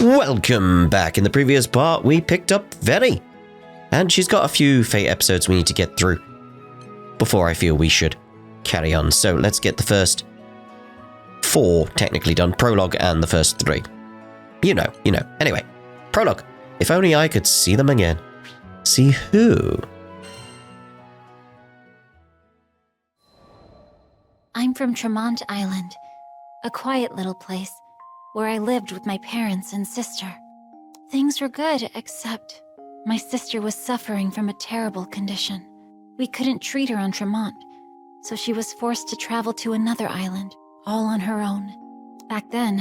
Welcome back. In the previous part, we picked up Ferry. And she's got a few Fate episodes we need to get through before I feel we should carry on. So let's get the first 4 technically done. Prologue and the first 3. You know. Anyway, Prologue. If only I could see them again. See who? I'm from Tremont Island, a quiet little place where I lived with my parents and sister. Things were good, except my sister was suffering from a terrible condition. We couldn't treat her on Tremont, so she was forced to travel to another island, all on her own. Back then,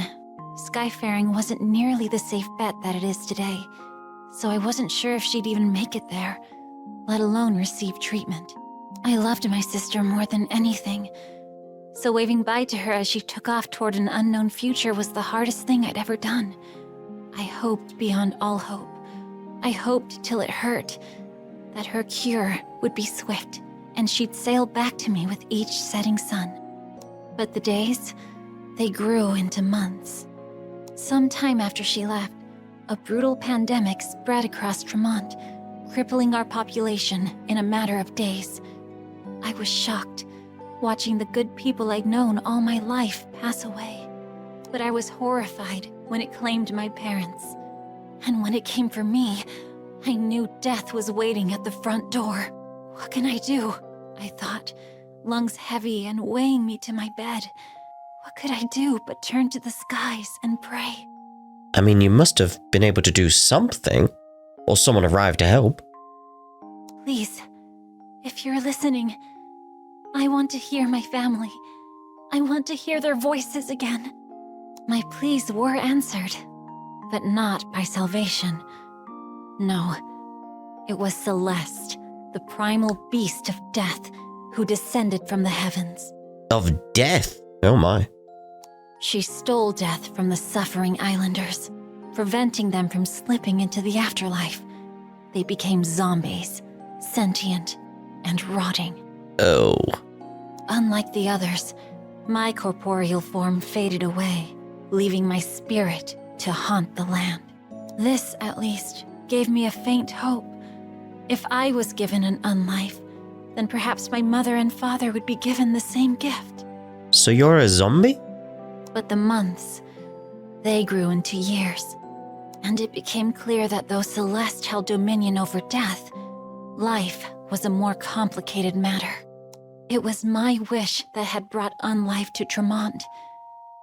skyfaring wasn't nearly the safe bet that it is today, so I wasn't sure if she'd even make it there, let alone receive treatment. I loved my sister more than anything, so waving bye to her as she took off toward an unknown future was the hardest thing I'd ever done. I hoped beyond all hope. I hoped till it hurt that her cure would be swift and she'd sail back to me with each setting sun. But the days, they grew into months. Sometime after she left, a brutal pandemic spread across Tremont, crippling our population in a matter of days. I was shocked, watching the good people I'd known all my life pass away. But I was horrified when it claimed my parents. And when it came for me, I knew death was waiting at the front door. What can I do? I thought, lungs heavy and weighing me to my bed. What could I do but turn to the skies and pray? I mean, you must have been able to do something, or someone arrived to help. Please, if you're listening, I want to hear my family. I want to hear their voices again. My pleas were answered, but not by salvation. No, it was Celeste, the primal beast of death, who descended from the heavens. Of death? Oh my. She stole death from the suffering islanders, preventing them from slipping into the afterlife. They became zombies, sentient and rotting. Oh. Unlike the others, my corporeal form faded away, leaving my spirit to haunt the land. This, at least, gave me a faint hope. If I was given an unlife, then perhaps my mother and father would be given the same gift. So you're a zombie? But the months, they grew into years, and it became clear that though Celeste held dominion over death, life was a more complicated matter. It was my wish that had brought unlife to Tremont.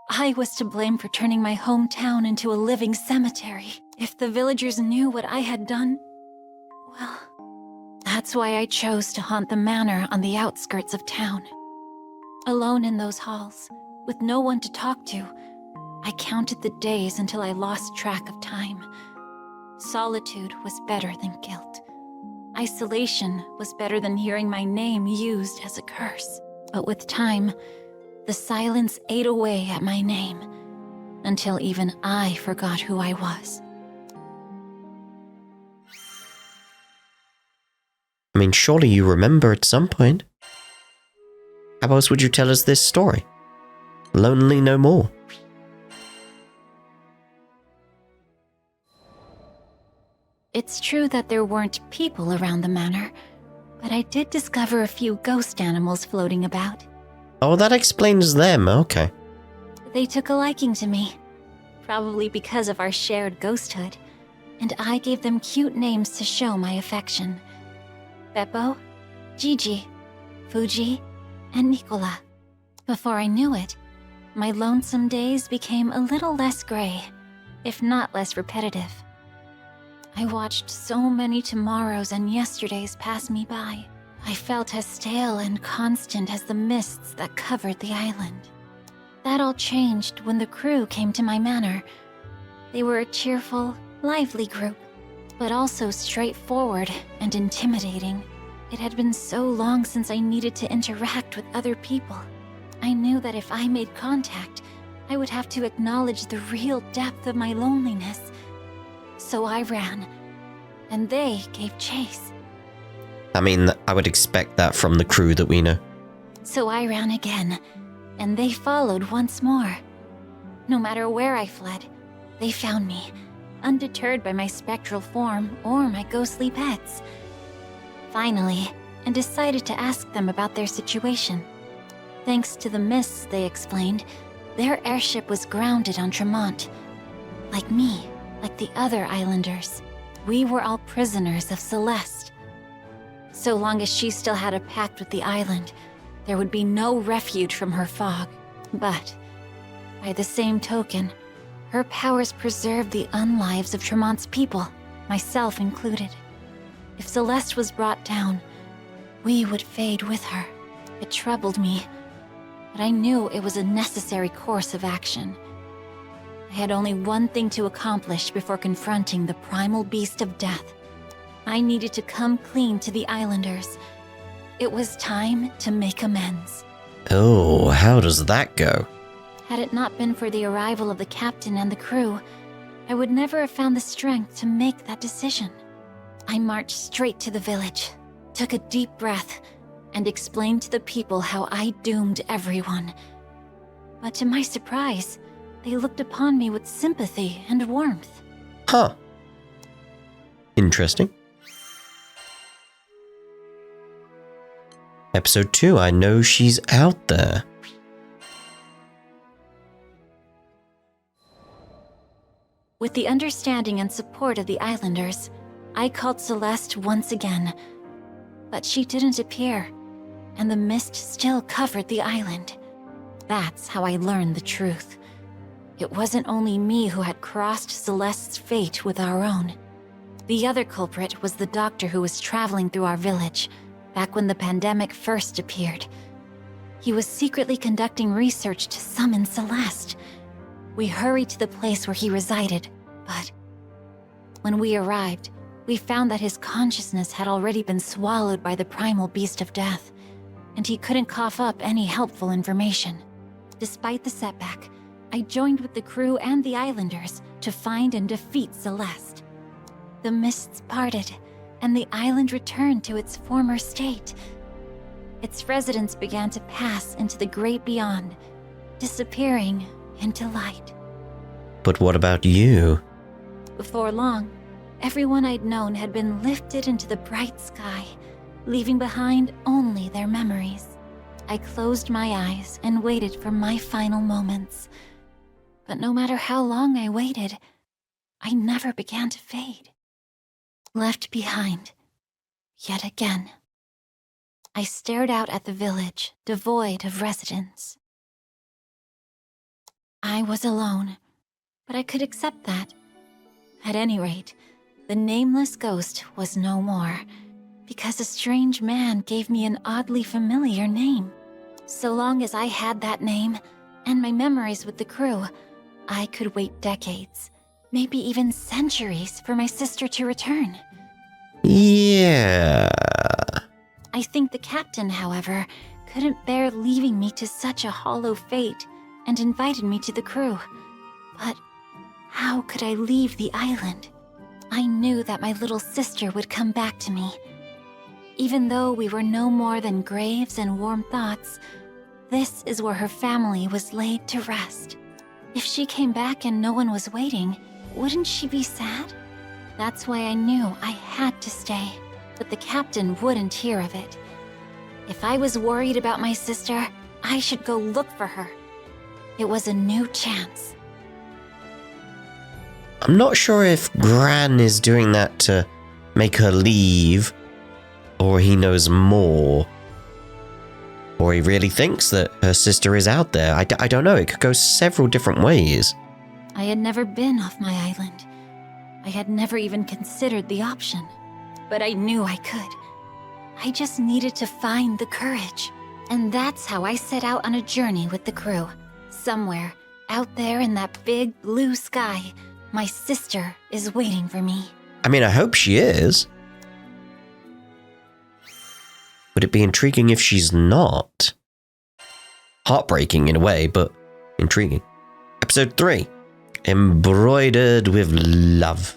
I was to blame for turning my hometown into a living cemetery. If the villagers knew what I had done, well, that's why I chose to haunt the manor on the outskirts of town. Alone in those halls, with no one to talk to, I counted the days until I lost track of time. Solitude was better than guilt. Isolation was better than hearing my name used as a curse. But with time, the silence ate away at my name, until even I forgot who I was. I mean, surely you remember at some point. How else would you tell us this story? Lonely no more. It's true that there weren't people around the manor, but I did discover a few ghost animals floating about. Oh, that explains them, okay. They took a liking to me, probably because of our shared ghosthood, and I gave them cute names to show my affection. Beppo, Gigi, Fuji, and Nicola. Before I knew it, my lonesome days became a little less gray, if not less repetitive. I watched so many tomorrows and yesterdays pass me by. I felt as stale and constant as the mists that covered the island. That all changed when the crew came to my manor. They were a cheerful, lively group, but also straightforward and intimidating. It had been so long since I needed to interact with other people. I knew that if I made contact, I would have to acknowledge the real depth of my loneliness. So I ran, and they gave chase. I mean, I would expect that from the crew that we know. So I ran again, and they followed once more. No matter where I fled, they found me, undeterred by my spectral form or my ghostly pets. Finally, I decided to ask them about their situation. Thanks to the mists, they explained, their airship was grounded on Tremont. Like me, like the other islanders, we were all prisoners of Celeste. So long as she still had a pact with the island, there would be no refuge from her fog. But, by the same token, her powers preserved the unlives of Tremont's people, myself included. If Celeste was brought down, we would fade with her. It troubled me, but I knew it was a necessary course of action. I had only one thing to accomplish before confronting the primal beast of death. I needed to come clean to the islanders. It was time to make amends. Oh, how does that go? Had it not been for the arrival of the captain and the crew, I would never have found the strength to make that decision. I marched straight to the village, took a deep breath, and explained to the people how I doomed everyone. But to my surprise, they looked upon me with sympathy and warmth. Huh. Interesting. Episode 2, I know she's out there. With the understanding and support of the islanders, I called Celeste once again. But she didn't appear, and the mist still covered the island. That's how I learned the truth. It wasn't only me who had crossed Celeste's fate with our own. The other culprit was the doctor who was traveling through our village, back when the pandemic first appeared. He was secretly conducting research to summon Celeste. We hurried to the place where he resided, but when we arrived, we found that his consciousness had already been swallowed by the primal beast of death, and he couldn't cough up any helpful information. Despite the setback, I joined with the crew and the islanders to find and defeat Celeste. The mists parted, and the island returned to its former state. Its residents began to pass into the great beyond, disappearing into light. But what about you? Before long, everyone I'd known had been lifted into the bright sky, leaving behind only their memories. I closed my eyes and waited for my final moments. But no matter how long I waited, I never began to fade. Left behind, yet again. I stared out at the village, devoid of residents. I was alone, but I could accept that. At any rate, the nameless ghost was no more, because a strange man gave me an oddly familiar name. So long as I had that name, and my memories with the crew, I could wait decades, maybe even centuries, for my sister to return. Yeah. I think the captain, however, couldn't bear leaving me to such a hollow fate and invited me to the crew. But how could I leave the island? I knew that my little sister would come back to me. Even though we were no more than graves and warm thoughts, this is where her family was laid to rest. If she came back and no one was waiting, wouldn't she be sad? That's why I knew I had to stay, but the captain wouldn't hear of it. If I was worried about my sister, I should go look for her. It was a new chance. I'm not sure if Gran is doing that to make her leave, or he knows more. Or he really thinks that her sister is out there. I don't know, it could go several different ways. I had never been off my island. I had never even considered the option. But I knew I could. I just needed to find the courage. And that's how I set out on a journey with the crew. Somewhere, out there in that big blue sky, my sister is waiting for me. I mean, I hope she is. Would it be intriguing if she's not? Heartbreaking in a way, but intriguing. Episode 3. Embroidered with Love.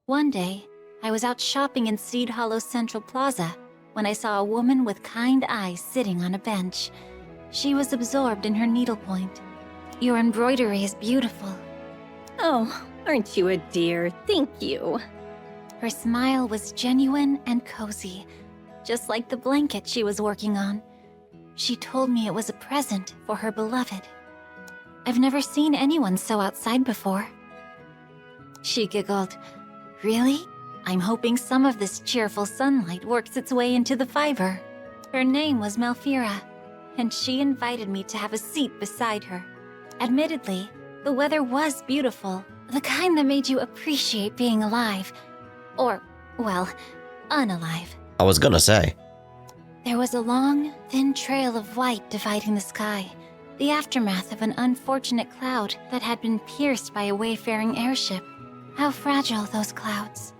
One day, I was out shopping in Seed Hollow Central Plaza when I saw a woman with kind eyes sitting on a bench. She was absorbed in her needlepoint. Your embroidery is beautiful. Oh, aren't you a dear? Thank you. Her smile was genuine and cozy, just like the blanket she was working on. She told me it was a present for her beloved. I've never seen anyone so outside before. She giggled. Really? I'm hoping some of this cheerful sunlight works its way into the fiber. Her name was Malfira, and she invited me to have a seat beside her. Admittedly, the weather was beautiful, the kind that made you appreciate being alive. Or, well, unalive. I was gonna say. There was a long, thin trail of white dividing the sky, the aftermath of an unfortunate cloud that had been pierced by a wayfaring airship. How fragile those clouds.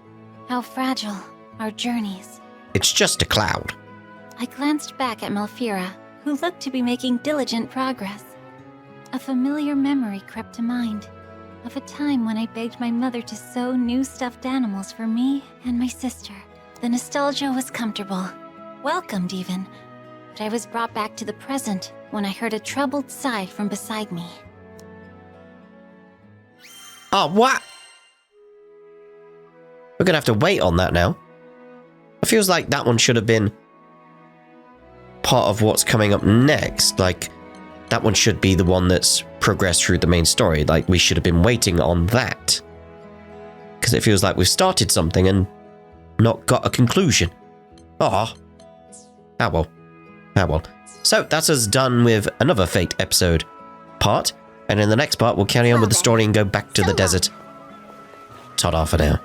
How fragile our journeys. It's just a cloud. I glanced back at Malfira, who looked to be making diligent progress. A familiar memory crept to mind, of a time when I begged my mother to sew new stuffed animals for me and my sister. The nostalgia was comfortable, welcomed even, but I was brought back to the present when I heard a troubled sigh from beside me. Oh, what? We're gonna have to wait on that now. It feels like that one should have been part of what's coming up next. Like, that one should be the one that's progressed through the main story. Like, we should have been waiting on that. Because it feels like we've started something and not got a conclusion. Ah well. So, that's us done with another Fate episode part. And in the next part, we'll carry on with the story and go back to the desert. Ta-da for now.